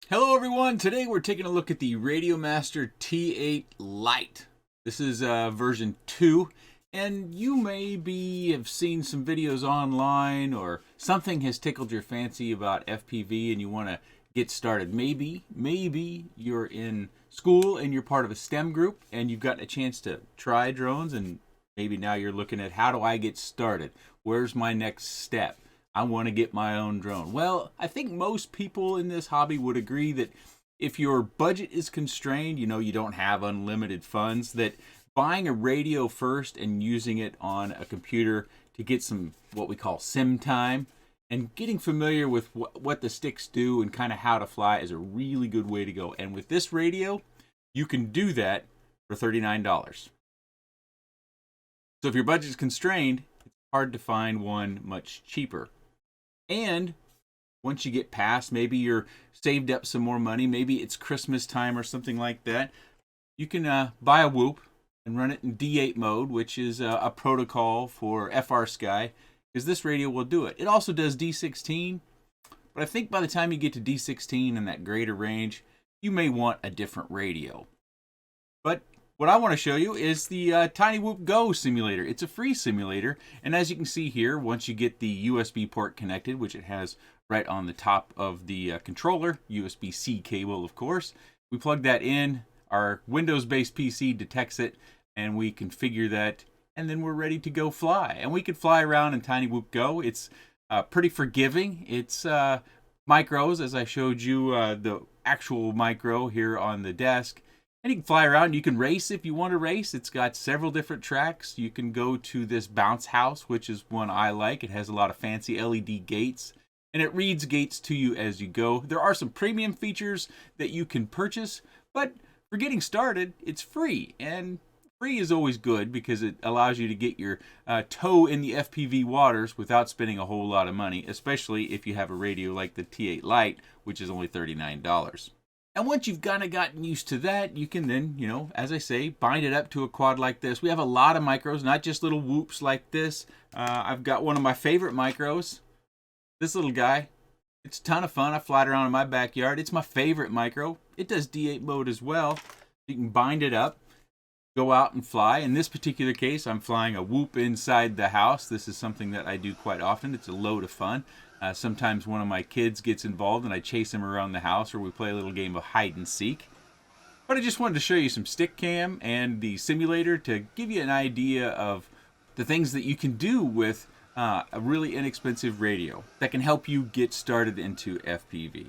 Hello everyone, today we're taking a look at the RadioMaster T8 Lite. This is version 2, and you maybe have seen some videos online or something has tickled your fancy about FPV and you want to get started. Maybe you're in school and you're part of a STEM group and you've gotten a chance to try drones, and maybe now you're looking at, how do I get started? Where's my next step? I want to get my own drone. Well, I think most people in this hobby would agree that if your budget is constrained, you don't have unlimited funds, that buying a radio first and using it on a computer to get some what we call sim time and getting familiar with what the sticks do and kind of how to fly is a really good way to go. And with this radio, you can do that for $39. So if your budget is constrained, it's hard to find one much cheaper. And once you get past, maybe you're saved up some more money, maybe it's Christmas time or something like that, you can buy a Whoop and run it in D8 mode, which is a protocol for FR Sky, because this radio will do it. It also does D16, but I think by the time you get to D16 and that greater range, you may want a different radio. But what I want to show you is the TinyWhoopGo simulator. It's a free simulator, and as you can see here, once you get the USB port connected, which it has right on the top of the controller, USB-C cable, of course, we plug that in, our Windows-based PC detects it, and we configure that, and then we're ready to go fly. And we can fly around in TinyWhoopGo. It's pretty forgiving. It's micros, as I showed you the actual micro here on the desk. And you can fly around. You can race if you want to race. It's got several different tracks. You can go to this bounce house, which is one I like. It has a lot of fancy LED gates, and it reads gates to you as you go. There are some premium features that you can purchase, but for getting started, it's free. And free is always good because it allows you to get your toe in the FPV waters without spending a whole lot of money, especially if you have a radio like the T8 Lite, which is only $39. And once you've kind of gotten used to that, you can then, as I say, bind it up to a quad like this. We have a lot of micros, not just little whoops like this. I've got one of my favorite micros, this little guy. It's a ton of fun. I fly it around in my backyard. It's my favorite micro. It does D8 mode as well. You can bind it up, go out and fly. In this particular case, I'm flying a Whoop inside the house. This is something that I do quite often. It's a load of fun. Sometimes one of my kids gets involved and I chase him around the house, or we play a little game of hide and seek. But I just wanted to show you some stick cam and the simulator to give you an idea of the things that you can do with a really inexpensive radio that can help you get started into FPV.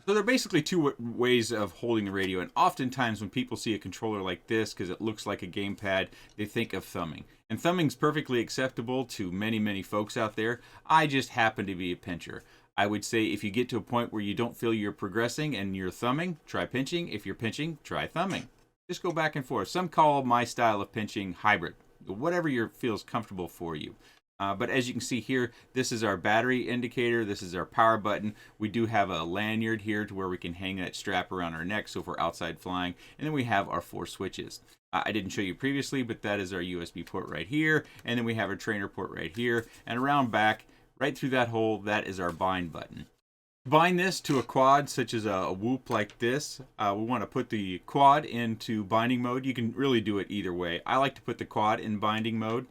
So there are basically two ways of holding the radio, and oftentimes when people see a controller like this, because it looks like a gamepad, they think of thumbing. And thumbing's perfectly acceptable to many folks out there. I just happen to be a pincher. I would say if you get to a point where you don't feel you're progressing and you're thumbing, try pinching. If you're pinching, try thumbing. Just go back and forth. Some call my style of pinching hybrid. Whatever feels comfortable for you. But as you can see here, this is our battery indicator. This is our power button. We do have a lanyard here to where we can hang that strap around our neck so if we're outside flying. And then we have our 4 switches. I didn't show you previously, but that is our USB port right here. And then we have our trainer port right here. And around back, right through that hole, that is our bind button. To bind this to a quad, such as a Whoop like this, we want to put the quad into binding mode. You can really do it either way. I like to put the quad in binding mode.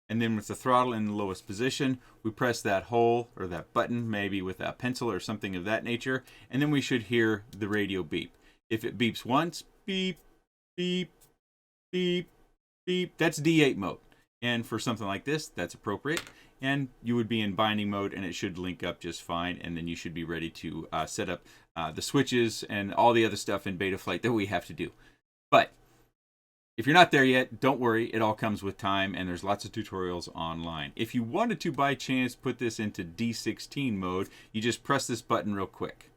And then with the throttle in the lowest position, we press that hole or that button, maybe with a pencil or something of that nature, and then we should hear the radio beep. If it beeps once, beep, beep, beep, beep, that's D8 mode. And for something like this, that's appropriate. And you would be in binding mode and it should link up just fine. And then you should be ready to set up the switches and all the other stuff in Betaflight that we have to do. But if you're not there yet, don't worry. It all comes with time, and there's lots of tutorials online. If you wanted to, by chance, put this into D16 mode, you just press this button real quick.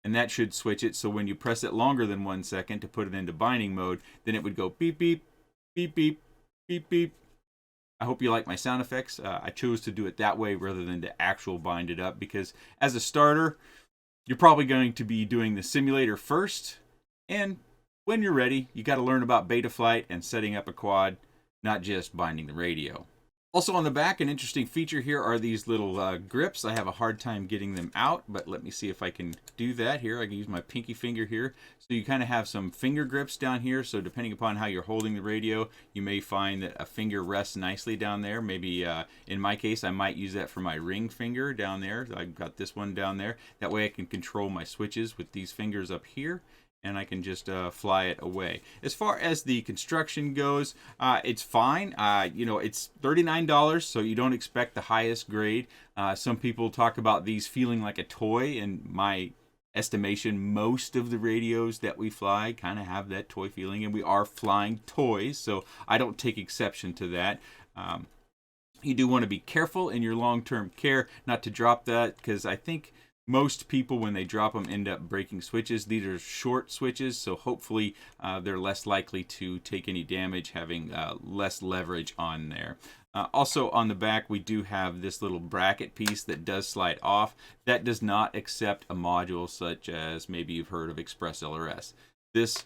And that should switch it, so when you press it longer than 1 second to put it into binding mode, then it would go beep, beep, beep, beep, beep, beep. I hope you like my sound effects. I chose to do it that way rather than to actual bind it up, because as a starter, you're probably going to be doing the simulator first, and when you're ready, you got to learn about Betaflight and setting up a quad, not just binding the radio. Also on the back, an interesting feature here are these little grips. I have a hard time getting them out, but let me see if I can do that here. I can use my pinky finger here. So you kind of have some finger grips down here. So depending upon how you're holding the radio, you may find that a finger rests nicely down there. Maybe in my case, I might use that for my ring finger down there. I've got this one down there. That way I can control my switches with these fingers up here, and I can just fly it away. As far as the construction goes, it's fine. You know, it's $39, so you don't expect the highest grade. Some people talk about these feeling like a toy. In my estimation, most of the radios that we fly kind of have that toy feeling, and we are flying toys, so I don't take exception to that. You do want to be careful in your long-term care not to drop that, because I think most people, when they drop them, end up breaking switches. These are short switches, so hopefully they're less likely to take any damage, having less leverage on there. Also on the back, we do have this little bracket piece that does slide off. That does not accept a module such as maybe you've heard of Express LRS. This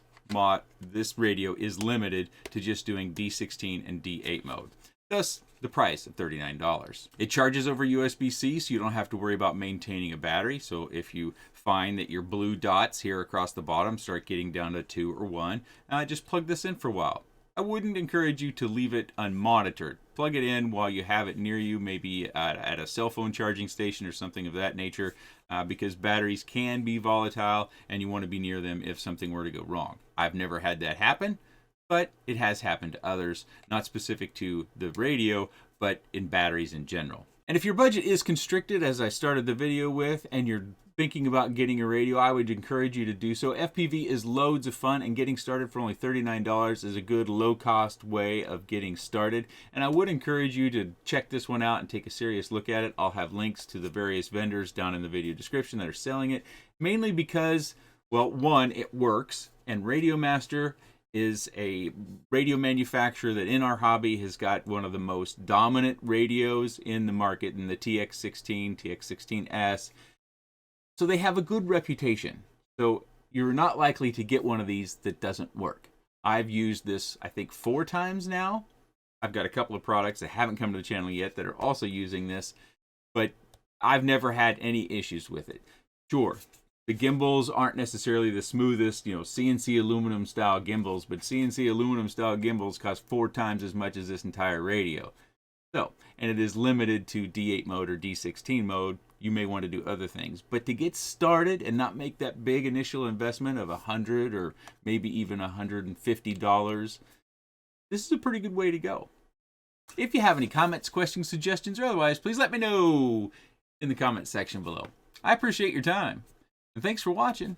radio is limited to just doing D16 and D8 mode. Thus, the price of $39. It charges over USB-C, so you don't have to worry about maintaining a battery. So if you find that your blue dots here across the bottom start getting down to 2 or 1, just plug this in for a while. I wouldn't encourage you to leave it unmonitored. Plug it in while you have it near you, maybe at a cell phone charging station or something of that nature, because batteries can be volatile and you want to be near them if something were to go wrong. I've never had that happen, but it has happened to others, not specific to the radio, but in batteries in general. And if your budget is constricted, as I started the video with, and you're thinking about getting a radio, I would encourage you to do so. FPV is loads of fun, and getting started for only $39 is a good low-cost way of getting started. And I would encourage you to check this one out and take a serious look at it. I'll have links to the various vendors down in the video description that are selling it, mainly because, well, one, it works, and RadioMaster is a radio manufacturer that in our hobby has got one of the most dominant radios in the market, in the TX16, TX16S. So they have a good reputation. So you're not likely to get one of these that doesn't work. I've used this, I think, 4 times now. I've got a couple of products that haven't come to the channel yet that are also using this, but I've never had any issues with it. Sure, the gimbals aren't necessarily the smoothest, you know, CNC aluminum style gimbals, but CNC aluminum style gimbals cost 4 times as much as this entire radio. So, and it is limited to D8 mode or D16 mode. You may want to do other things, but to get started and not make that big initial investment of $100 or maybe even $150, this is a pretty good way to go. If you have any comments, questions, suggestions, or otherwise, please let me know in the comment section below. I appreciate your time. And thanks for watching.